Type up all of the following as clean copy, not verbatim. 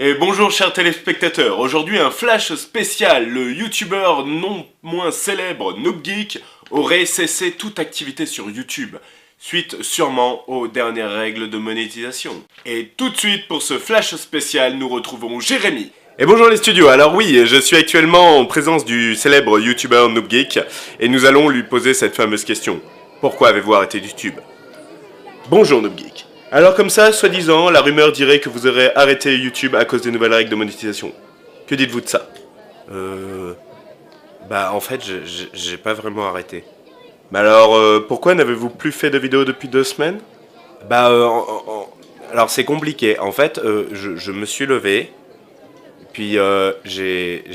Et bonjour chers téléspectateurs, aujourd'hui un flash spécial, le youtubeur non moins célèbre Noobgeek aurait cessé toute activité sur YouTube, suite sûrement aux dernières règles de monétisation. Et tout de suite pour ce flash spécial, nous retrouvons Jérémy. Et bonjour les studios, alors oui, je suis actuellement en présence du célèbre youtubeur Noobgeek et nous allons lui poser cette fameuse question. Pourquoi avez-vous arrêté YouTube? Bonjour Noobgeek. Alors comme ça, soi-disant, la rumeur dirait que vous aurez arrêté YouTube à cause des nouvelles règles de monétisation. Que dites-vous de ça? Bah en fait, j'ai pas vraiment arrêté. Mais alors, pourquoi n'avez-vous plus fait de vidéos depuis 2 semaines? Bah, alors c'est compliqué. En fait, je me suis levé, puis j'ai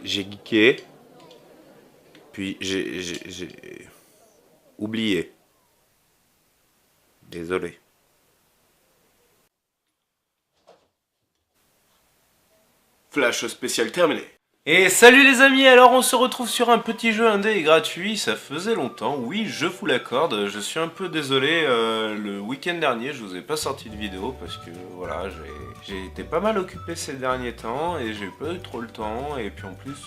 geeké, puis j'ai oublié. Désolé. Flash spécial terminé. Et salut les amis, alors on se retrouve sur un petit jeu indé gratuit, ça faisait longtemps, oui je vous l'accorde, je suis un peu désolé, le week-end dernier je vous ai pas sorti de vidéo parce que voilà, j'ai été pas mal occupé ces derniers temps et j'ai pas eu trop le temps et puis en plus,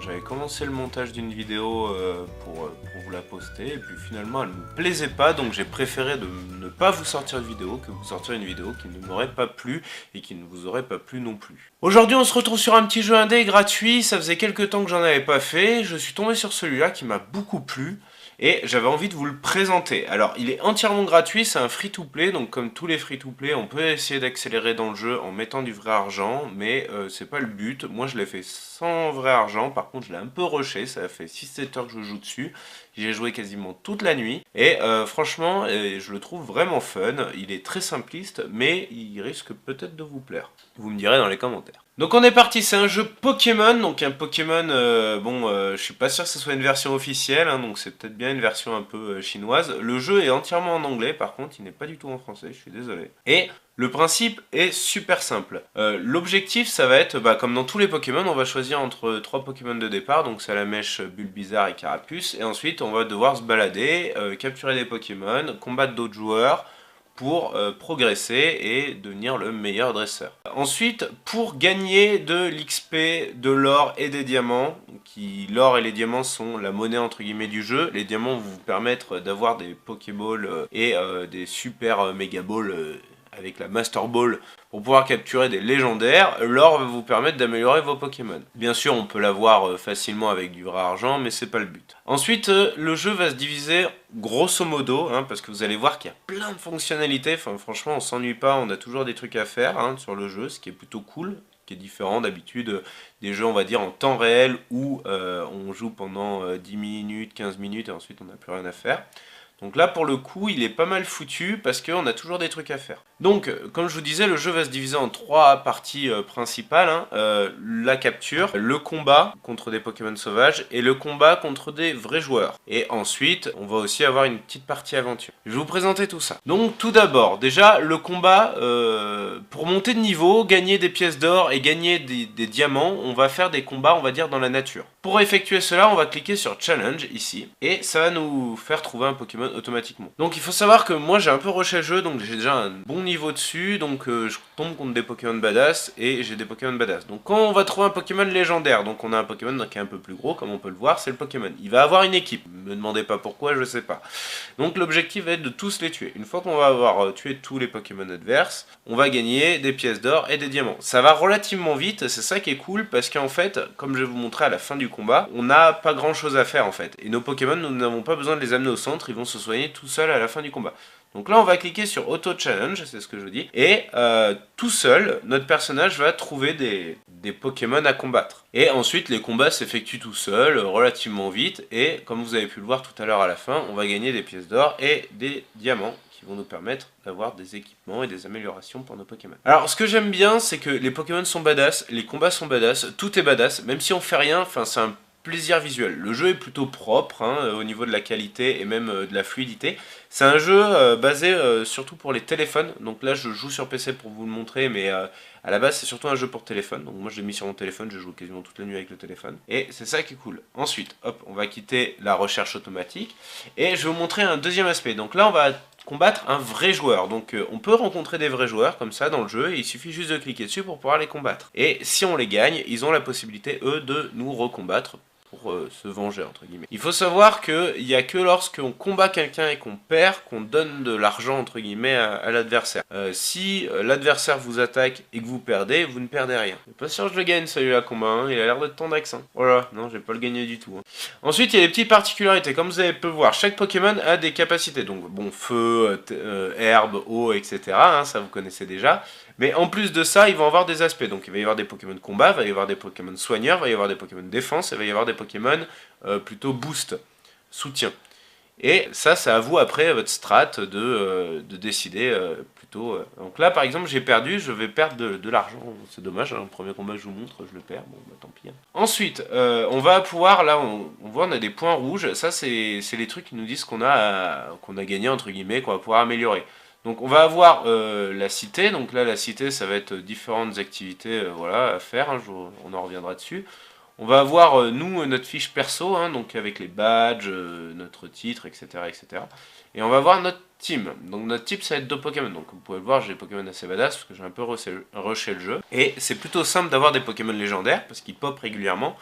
j'avais commencé le montage d'une vidéo pour vous la poster et puis finalement elle me plaisait pas donc j'ai préféré de ne pas vous sortir de vidéo que vous sortir une vidéo qui ne m'aurait pas plu et qui ne vous aurait pas plu non plus. Aujourd'hui on se retrouve sur un petit jeu indé gratuit, ça faisait quelques temps que j'en avais pas fait, je suis tombé sur celui-là qui m'a beaucoup plu et j'avais envie de vous le présenter. Alors il est entièrement gratuit, c'est un free-to-play, donc comme tous les free-to-play on peut essayer d'accélérer dans le jeu en mettant du vrai argent, mais c'est pas le but. Moi je l'ai fait sans vrai argent, par contre je l'ai un peu rushé, ça fait 6-7 heures que je joue dessus, j'ai joué quasiment toute la nuit et franchement je le trouve vraiment fun, il est très simpliste mais il risque peut-être de vous plaire. Vous me direz dans les commentaires. Donc on est parti, c'est un jeu Pokémon, donc un Pokémon, je suis pas sûr que ce soit une version officielle, hein, donc c'est peut-être bien une version un peu chinoise. Le jeu est entièrement en anglais, par contre il n'est pas du tout en français, je suis désolé. Et le principe est super simple. L'objectif ça va être, comme dans tous les Pokémon, on va choisir entre 3 Pokémon de départ, donc Salamèche, Bulbizarre et Carapuce, et ensuite on va devoir se balader, capturer des Pokémon, combattre d'autres joueurs, pour progresser et devenir le meilleur dresseur. Ensuite, pour gagner de l'XP, de l'or et des diamants, l'or et les diamants sont la monnaie entre guillemets du jeu, les diamants vont vous permettre d'avoir des Pokéballs et des super Mega Balls avec la Master Ball pour pouvoir capturer des légendaires, l'or va vous permettre d'améliorer vos Pokémon. Bien sûr, on peut l'avoir facilement avec du vrai argent, mais c'est pas le but. Ensuite, le jeu va se diviser grosso modo, hein, parce que vous allez voir qu'il y a plein de fonctionnalités, franchement on s'ennuie pas, on a toujours des trucs à faire sur le jeu, ce qui est plutôt cool, qui est différent d'habitude des jeux on va dire en temps réel où on joue pendant 10 minutes, 15 minutes et ensuite on n'a plus rien à faire. Donc là pour le coup il est pas mal foutu parce qu'on a toujours des trucs à faire. Donc comme je vous disais le jeu va se diviser en 3 parties principales, la capture, le combat contre des Pokémon sauvages et le combat contre des vrais joueurs. Et ensuite on va aussi avoir une petite partie aventure. Je vais vous présenter tout ça. Donc tout d'abord déjà le combat, pour monter de niveau, gagner des pièces d'or et gagner des diamants, on va faire des combats on va dire dans la nature. Pour effectuer cela on va cliquer sur Challenge ici et ça va nous faire trouver un Pokémon automatiquement. Donc il faut savoir que moi j'ai un peu rushé le jeu, donc j'ai déjà un bon niveau dessus, donc je tombe contre des Pokémon badass et j'ai des Pokémon badass. Donc quand on va trouver un Pokémon légendaire, donc on a un Pokémon qui est un peu plus gros, comme on peut le voir, c'est le Pokémon. Il va avoir une équipe, me demandez pas pourquoi, je sais pas. Donc l'objectif va être de tous les tuer. Une fois qu'on va avoir tué tous les Pokémon adverses, on va gagner des pièces d'or et des diamants. Ça va relativement vite, c'est ça qui est cool, parce qu'en fait, comme je vais vous montrer à la fin du combat, on n'a pas grand chose à faire en fait. Et nos Pokémon, nous n'avons pas besoin de les amener au centre, ils vont se soigner tout seul à la fin du combat. Donc là on va cliquer sur Auto Challenge, c'est ce que je dis, et tout seul, notre personnage va trouver des Pokémon à combattre. Et ensuite les combats s'effectuent tout seul, relativement vite, et comme vous avez pu le voir tout à l'heure à la fin, on va gagner des pièces d'or et des diamants qui vont nous permettre d'avoir des équipements et des améliorations pour nos Pokémon. Alors ce que j'aime bien, c'est que les Pokémon sont badass, les combats sont badass, tout est badass, même si on fait rien, c'est un plaisir visuel. Le jeu est plutôt propre au niveau de la qualité et même de la fluidité. C'est un jeu basé surtout pour les téléphones. Donc là, je joue sur PC pour vous le montrer, mais à la base, c'est surtout un jeu pour téléphone. Donc moi, je l'ai mis sur mon téléphone, je joue quasiment toute la nuit avec le téléphone. Et c'est ça qui est cool. Ensuite, hop, on va quitter la recherche automatique. Et je vais vous montrer un deuxième aspect. Donc là, on va combattre un vrai joueur. Donc on peut rencontrer des vrais joueurs comme ça dans le jeu, et il suffit juste de cliquer dessus pour pouvoir les combattre. Et si on les gagne, ils ont la possibilité, eux, de nous recombattre pour se venger, entre guillemets. Il faut savoir qu'il n'y a que lorsqu'on combat quelqu'un et qu'on perd, qu'on donne de l'argent, entre guillemets, à l'adversaire. Si l'adversaire vous attaque et que vous perdez, vous ne perdez rien. Je suis pas sûr que je le gagne celui-là combat, hein. Il a l'air d'être tendax. Hein. Voilà, non, je vais pas le gagner du tout. Hein. Ensuite, il y a des petites particularités. Comme vous avez pu voir, chaque Pokémon a des capacités. Donc, bon, feu, herbe, eau, etc. Hein, ça vous connaissez déjà. Mais en plus de ça, ils vont avoir des aspects. Donc il va y avoir des Pokémon de combat, il va y avoir des Pokémon soigneurs, il va y avoir des Pokémon de défense, il va y avoir des Pokémon plutôt boost, soutien. Et ça, c'est à vous après, votre strat, de décider plutôt. Donc là, par exemple, j'ai perdu, je vais perdre de l'argent. C'est dommage, hein, le premier combat que je vous montre, je le perds, bon, bah tant pis. Hein. Ensuite, on va pouvoir, là, on voit, on a des points rouges. Ça, c'est les trucs qui nous disent qu'on a gagné, entre guillemets, qu'on va pouvoir améliorer. Donc on va avoir la cité, donc là la cité ça va être différentes activités voilà, à faire, hein, on en reviendra dessus. On va avoir nous notre fiche perso, hein, donc avec les badges, notre titre, etc., etc. Et on va avoir notre team. Donc notre type ça va être 2 Pokémon. Donc vous pouvez le voir, j'ai des Pokémon assez badass parce que j'ai un peu rushé le jeu. Et c'est plutôt simple d'avoir des Pokémon légendaires parce qu'ils pop régulièrement.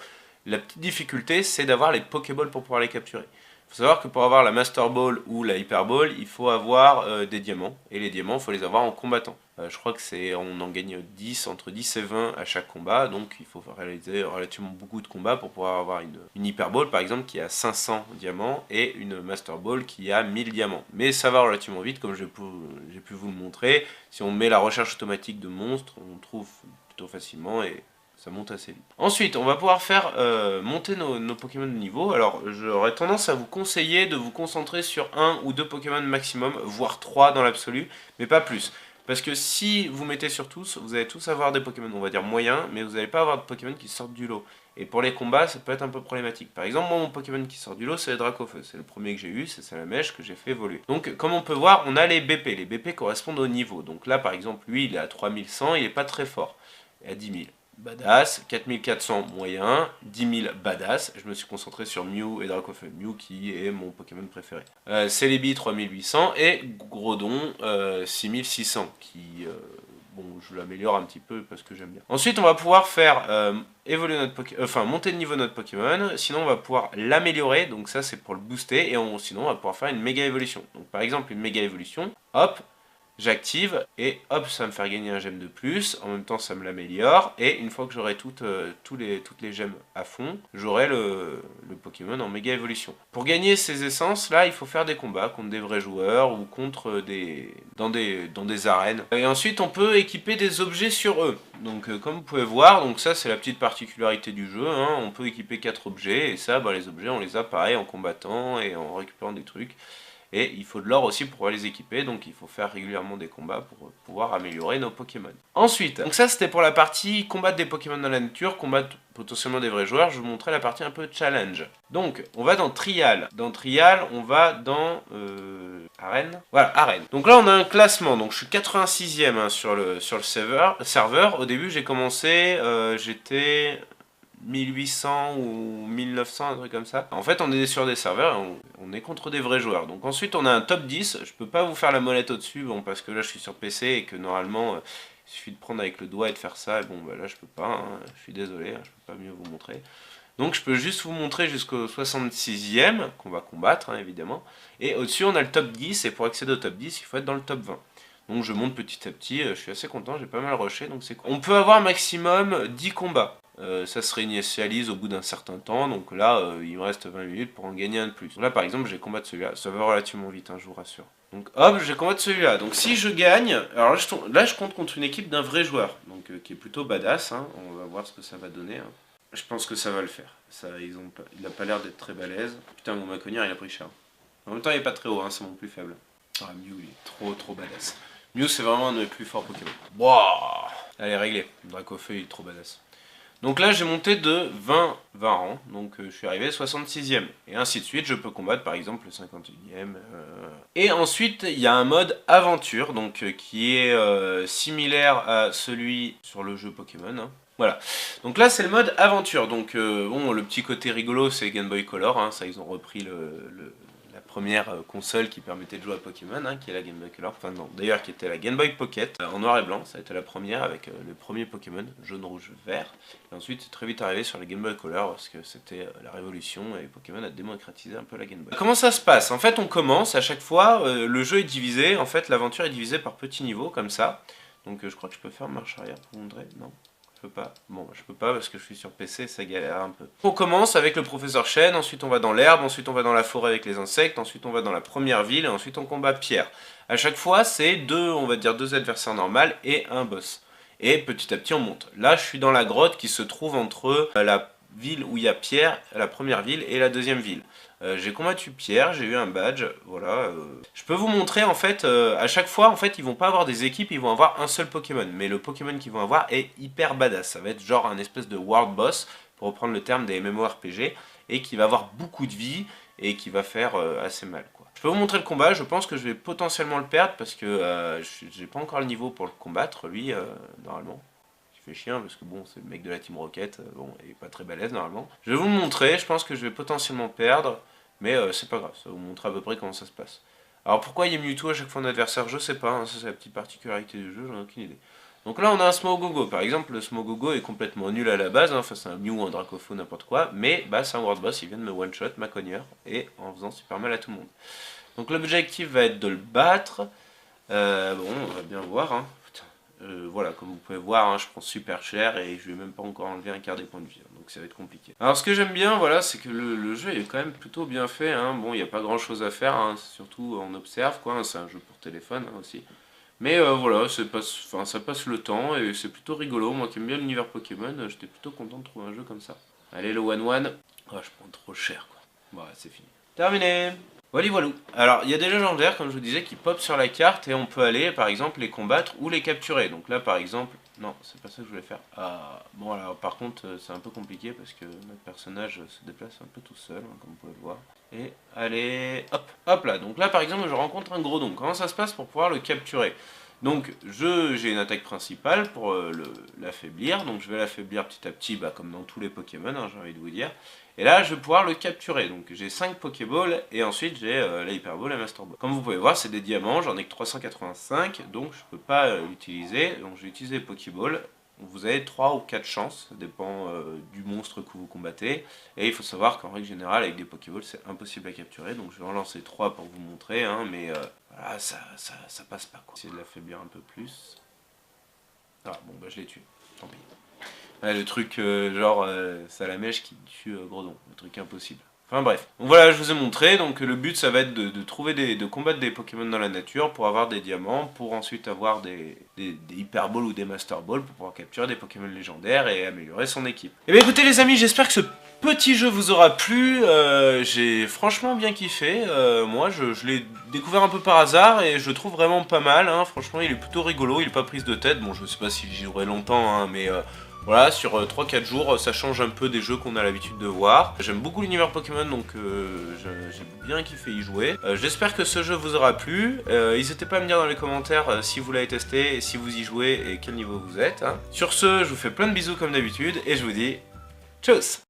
La petite difficulté c'est d'avoir les Pokéballs pour pouvoir les capturer. Il faut savoir que pour avoir la Master Ball ou la Hyper Ball, il faut avoir des diamants. Et les diamants, il faut les avoir en combattant. Je crois que on en gagne 10, entre 10 et 20 à chaque combat. Donc il faut réaliser relativement beaucoup de combats pour pouvoir avoir une Hyper Ball par exemple qui a 500 diamants et une Master Ball qui a 1000 diamants. Mais ça va relativement vite comme j'ai pu vous le montrer. Si on met la recherche automatique de monstres, on trouve plutôt facilement et ça monte assez vite. Ensuite, on va pouvoir faire monter nos Pokémon de niveau. Alors, j'aurais tendance à vous conseiller de vous concentrer sur 1 ou 2 Pokémon maximum, voire 3 dans l'absolu, mais pas plus. Parce que si vous mettez sur tous, vous allez tous avoir des Pokémon, on va dire moyens, mais vous n'allez pas avoir de Pokémon qui sortent du lot. Et pour les combats, ça peut être un peu problématique. Par exemple, moi, mon Pokémon qui sort du lot, c'est le Dracofeu. C'est le premier que j'ai eu, c'est Salamèche que j'ai fait évoluer. Donc, comme on peut voir, on a les BP. Les BP correspondent au niveau. Donc là, par exemple, lui, il est à 3100, il n'est pas très fort. Il est à 10 000. Badass, 4400 moyen, 10 000 badass, je me suis concentré sur Mew et Dracofeu, Mew qui est mon Pokémon préféré. Celebi 3800 et Groudon 6600 qui, bon je l'améliore un petit peu parce que j'aime bien. Ensuite on va pouvoir faire évoluer notre monter de niveau notre Pokémon, sinon on va pouvoir l'améliorer, donc ça c'est pour le booster, et sinon on va pouvoir faire une méga évolution. Donc par exemple une méga évolution, hop, j'active et hop ça va me faire gagner un gemme de plus, en même temps ça me l'améliore et une fois que j'aurai toutes les gemmes à fond, j'aurai le Pokémon en méga évolution. Pour gagner ces essences là il faut faire des combats contre des vrais joueurs ou contre dans des arènes. Et ensuite on peut équiper des objets sur eux. Donc comme vous pouvez voir, donc ça c'est la petite particularité du jeu, hein. On peut équiper 4 objets et ça bah, les objets on les a pareil en combattant et en récupérant des trucs. Et il faut de l'or aussi pour pouvoir les équiper, donc il faut faire régulièrement des combats pour pouvoir améliorer nos Pokémon. Ensuite, donc ça c'était pour la partie combattre des Pokémon dans la nature, combattre potentiellement des vrais joueurs, je vous montrais la partie un peu challenge. Donc, on va dans Trial. Dans Trial, on va dans Arène. Voilà, Arène. Donc là, on a un classement. Donc je suis 86e hein, sur le serveur. Au début, j'ai commencé, j'étais 1800 ou 1900, un truc comme ça. En fait, on est sur des serveurs et on est contre des vrais joueurs. Donc ensuite, on a un top 10. Je peux pas vous faire la molette au-dessus, bon, parce que là, je suis sur PC et que normalement, il suffit de prendre avec le doigt et de faire ça. Et bon, bah là, je peux pas. Hein, je suis désolé, hein, je peux pas mieux vous montrer. Donc je peux juste vous montrer jusqu'au 66e, qu'on va combattre, hein, évidemment. Et au-dessus, on a le top 10, et pour accéder au top 10, il faut être dans le top 20. Donc je monte petit à petit, je suis assez content, j'ai pas mal rushé, donc c'est cool. On peut avoir maximum 10 combats. Ça se réinitialise au bout d'un certain temps, donc là il me reste 20 minutes pour en gagner un de plus. Donc là par exemple j'ai combattu celui-là, ça va relativement vite, hein, je vous rassure. Donc hop, j'ai combattu celui-là. Donc si je gagne, alors là je compte contre une équipe d'un vrai joueur, donc qui est plutôt badass, hein. On va voir ce que ça va donner. Hein. Je pense que ça va le faire. Ça, il a pas l'air d'être très balèze. Putain mon Maconnier il a pris cher. En même temps il est pas très haut, hein, c'est mon plus faible. Ah Mew il est trop badass. Mew c'est vraiment un de mes plus forts Pokémon. Wouah. Allez réglé, Dracofeu il est trop badass. Donc là j'ai monté de 20 rangs, donc je suis arrivé 66e. Et ainsi de suite, je peux combattre par exemple le 51e. Et ensuite il y a un mode aventure, donc qui est similaire à celui sur le jeu Pokémon. Hein. Voilà, donc là c'est le mode aventure, donc bon, le petit côté rigolo c'est Game Boy Color, hein, ça ils ont repris la première console qui permettait de jouer à Pokémon, hein, qui est la Game Boy Color, enfin non, d'ailleurs qui était la Game Boy Pocket, en noir et blanc, ça a été la première avec le premier Pokémon, jaune, rouge, vert, et ensuite c'est très vite arrivé sur la Game Boy Color parce que c'était la révolution et Pokémon a démocratisé un peu la Game Boy. Comment ça se passe? En fait on commence, à chaque fois, le jeu est divisé, en fait l'aventure est divisée par petits niveaux, comme ça, donc je crois que je peux faire marche arrière pour vous montrer, non? Je peux pas. Bon, je peux pas parce que je suis sur PC, ça galère un peu. On commence avec le professeur Chêne, ensuite on va dans l'herbe, ensuite on va dans la forêt avec les insectes, ensuite on va dans la première ville, et ensuite on combat Pierre. À chaque fois, c'est on va dire deux adversaires normaux et un boss. Et petit à petit on monte. Là, je suis dans la grotte qui se trouve entre la ville où il y a Pierre, la première ville, et la deuxième ville. J'ai combattu Pierre, j'ai eu un badge, voilà. Je peux vous montrer en fait, à chaque fois en fait ils vont pas avoir des équipes, ils vont avoir un seul Pokémon. Mais le Pokémon qu'ils vont avoir est hyper badass, ça va être genre un espèce de world boss, pour reprendre le terme des MMORPG, et qui va avoir beaucoup de vie, et qui va faire assez mal quoi. Je peux vous montrer le combat, je pense que je vais potentiellement le perdre, parce que j'ai pas encore le niveau pour le combattre, lui, normalement. Fait chiant parce que bon c'est le mec de la Team Rocket, bon il est pas très balèze normalement. Je vais vous le montrer, je pense que je vais potentiellement perdre, mais c'est pas grave, ça va vous montrer à peu près comment ça se passe. Alors pourquoi il y a Mewtwo à chaque fois en adversaire, je sais pas, hein, ça c'est la petite particularité du jeu, j'en ai aucune idée. Donc là on a un Smogogo, par exemple le Smogogo est complètement nul à la base, hein, face à un Mew ou un Dracofeu, n'importe quoi, mais bah c'est un World Boss, il vient de me one-shot, ma cogneur, et en faisant super mal à tout le monde. Donc l'objectif va être de le battre, bon on va bien voir, hein. Voilà, comme vous pouvez voir, hein, je prends super cher et je vais même pas encore enlever un quart des points de vie, hein, donc ça va être compliqué. Alors ce que j'aime bien, voilà, c'est que le jeu est quand même plutôt bien fait, hein. Bon, il n'y a pas grand chose à faire, hein, surtout on observe, quoi, hein, c'est un jeu pour téléphone hein, aussi. Mais voilà, ça passe le temps et c'est plutôt rigolo, moi qui aime bien l'univers Pokémon, j'étais plutôt content de trouver un jeu comme ça. Allez, le 1-1, oh, je prends trop cher, quoi. Bon, ouais, c'est fini. Terminé. Voilà. Alors, il y a des légendaires, comme je vous disais, qui pop sur la carte et on peut aller, par exemple, les combattre ou les capturer. Donc là, par exemple, non, c'est pas ça que je voulais faire. Ah, bon, alors, par contre, c'est un peu compliqué parce que notre personnage se déplace un peu tout seul, hein, comme vous pouvez le voir. Et allez, hop là. Donc là, par exemple, je rencontre un Groudon. Comment ça se passe pour pouvoir le capturer? Donc, j'ai une attaque principale pour l'affaiblir. Donc, je vais l'affaiblir petit à petit, bah, comme dans tous les Pokémon, hein, j'ai envie de vous dire. Et là, je vais pouvoir le capturer. Donc, j'ai 5 Pokéballs et ensuite j'ai la Hyper Ball et la Master Ball. Comme vous pouvez voir, c'est des diamants. J'en ai que 385, donc je peux pas l'utiliser. Donc, je vais utiliser les Pokéballs. Vous avez 3 ou 4 chances, ça dépend du monstre que vous combattez. Et il faut savoir qu'en règle générale, avec des Pokéballs, c'est impossible à capturer. Donc, je vais en lancer 3 pour vous montrer, hein, mais voilà, ça passe pas, quoi. Essayer de l'affaiblir un peu plus. Ah, bon, bah, je l'ai tué. Tant pis. Ouais, le truc genre Salamèche qui tue Groudon, le truc impossible. Enfin bref. Donc voilà, je vous ai montré, donc le but ça va être de combattre des Pokémon dans la nature pour avoir des diamants, pour ensuite avoir des Hyper Balls ou des Master Balls pour pouvoir capturer des Pokémon légendaires et améliorer son équipe. Et bien écoutez les amis, j'espère que ce petit jeu vous aura plu, j'ai franchement bien kiffé, moi je l'ai découvert un peu par hasard et je le trouve vraiment pas mal, hein. Franchement il est plutôt rigolo, il est pas prise de tête, bon je sais pas si j'y jouerai longtemps, hein, mais voilà, sur 3-4 jours, ça change un peu des jeux qu'on a l'habitude de voir. J'aime beaucoup l'univers Pokémon, donc j'ai bien kiffé y jouer. J'espère que ce jeu vous aura plu. N'hésitez pas à me dire dans les commentaires si vous l'avez testé, si vous y jouez et quel niveau vous êtes. Hein. Sur ce, je vous fais plein de bisous comme d'habitude et je vous dis tchuss!